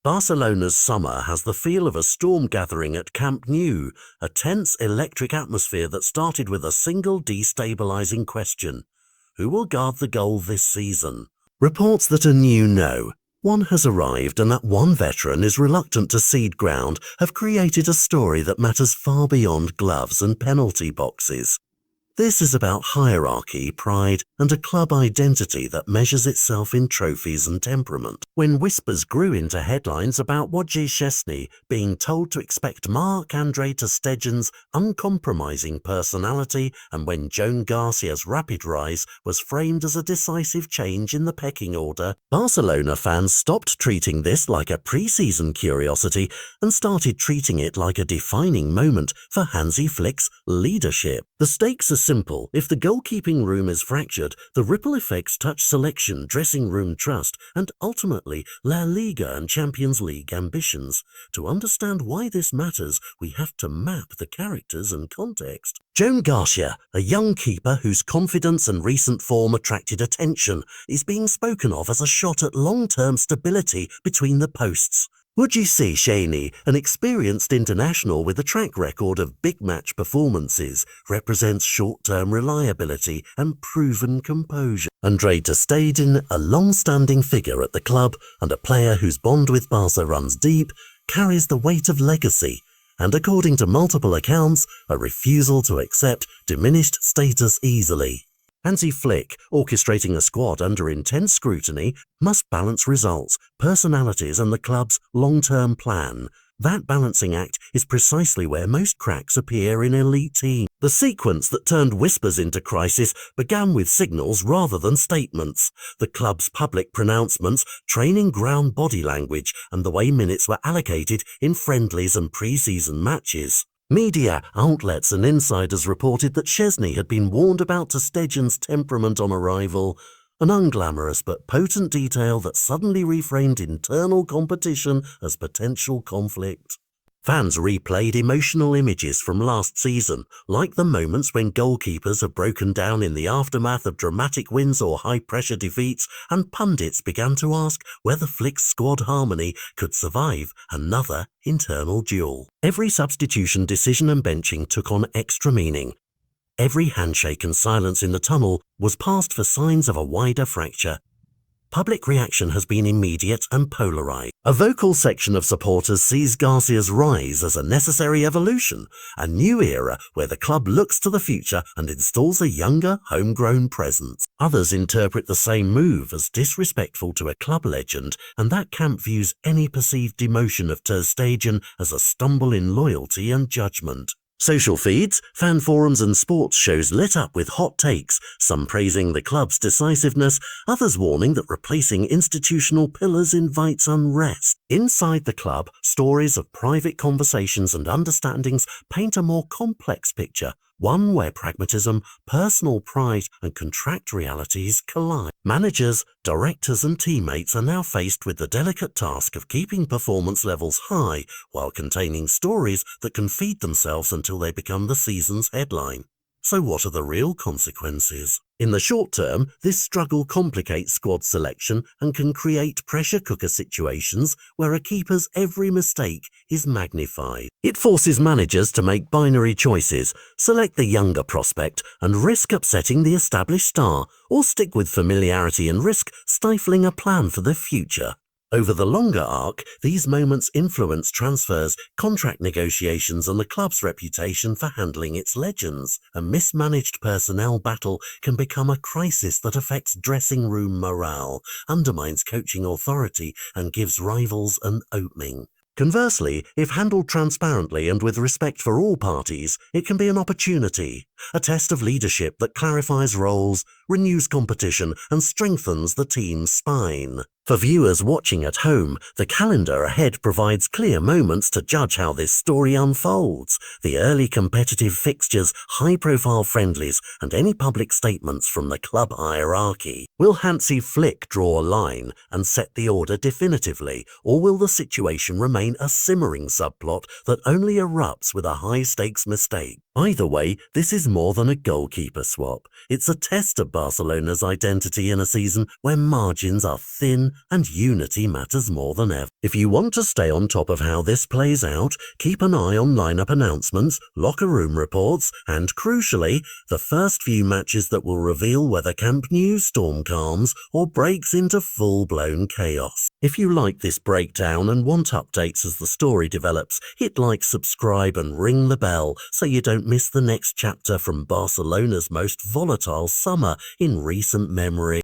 Barcelona's summer has the feel of a storm gathering at Camp Nou, a tense electric atmosphere that started with a single destabilizing question: who will guard the goal this season? Reports that a new no, one has arrived and that one veteran is reluctant to cede ground have created a story that matters far beyond gloves and penalty boxes. This is about hierarchy, pride, and a club identity that measures itself in trophies and temperament. When whispers grew into headlines about Szczesny being told to expect Marc-Andre to Stegen's uncompromising personality, and when Joan Garcia's rapid rise was framed as a decisive change in the pecking order, Barcelona fans stopped treating this like a pre-season curiosity and started treating it like a defining moment for Hansi Flick's leadership. The stakes are simple. If the goalkeeping room is fractured, the ripple effects touch selection, dressing room trust, and ultimately La Liga and Champions League ambitions. To understand why this matters, we have to map the characters and context. Joan Garcia, a young keeper whose confidence and recent form attracted attention, is being spoken of as a shot at long-term stability between the posts. Szczesny, an experienced international with a track record of big match performances, represents short-term reliability and proven composure. Andre ter Stegen, a long-standing figure at the club and a player whose bond with Barca runs deep, carries the weight of legacy and, according to multiple accounts, a refusal to accept diminished status easily. Hansi Flick, orchestrating a squad under intense scrutiny, must balance results, personalities and the club's long-term plan. That balancing act is precisely where most cracks appear in elite teams. The sequence that turned whispers into crisis began with signals rather than statements. The club's public pronouncements, training ground body language, and the way minutes were allocated in friendlies and pre-season matches. Media outlets and insiders reported that Szczesny had been warned about ter Stegen's temperament on arrival, an unglamorous but potent detail that suddenly reframed internal competition as potential conflict. Fans replayed emotional images from last season, like the moments when goalkeepers have broken down in the aftermath of dramatic wins or high-pressure defeats, and pundits began to ask whether Flick's squad harmony could survive another internal duel. Every substitution decision and benching took on extra meaning. Every handshake and silence in the tunnel was passed for signs of a wider fracture. Public reaction has been immediate and polarized. A vocal section of supporters sees Garcia's rise as a necessary evolution, a new era where the club looks to the future and installs a younger, homegrown presence. Others interpret the same move as disrespectful to a club legend, and that camp views any perceived demotion of ter Stegen as a stumble in loyalty and judgment. Social feeds, fan forums and sports shows lit up with hot takes, some praising the club's decisiveness, others warning that replacing institutional pillars invites unrest. Inside the club, stories of private conversations and understandings paint a more complex picture, one where pragmatism, personal pride and contract realities collide. Managers, directors and teammates are now faced with the delicate task of keeping performance levels high while containing stories that can feed themselves until they become the season's headline. So what are the real consequences? In the short term, this struggle complicates squad selection and can create pressure cooker situations where a keeper's every mistake is magnified. It forces managers to make binary choices, select the younger prospect and risk upsetting the established star, or stick with familiarity and risk stifling a plan for the future. Over the longer arc, these moments influence transfers, contract negotiations and the club's reputation for handling its legends. A mismanaged personnel battle can become a crisis that affects dressing room morale, undermines coaching authority and gives rivals an opening. Conversely, if handled transparently and with respect for all parties, it can be an opportunity, a test of leadership that clarifies roles, renews competition, and strengthens the team's spine. For viewers watching at home, the calendar ahead provides clear moments to judge how this story unfolds. The early competitive fixtures, high-profile friendlies, and any public statements from the club hierarchy. Will Hansi Flick draw a line and set the order definitively, or will the situation remain a simmering subplot that only erupts with a high-stakes mistake? Either way, this is more than a goalkeeper swap. It's a test of Barcelona's identity in a season where margins are thin and unity matters more than ever. If you want to stay on top of how this plays out, keep an eye on lineup announcements, locker room reports, and crucially, the first few matches that will reveal whether Camp Nou storm calms or breaks into full-blown chaos. If you like this breakdown and want updates as the story develops, hit like, subscribe, and ring the bell so you don't miss the next chapter from Barcelona's most volatile summer in recent memory.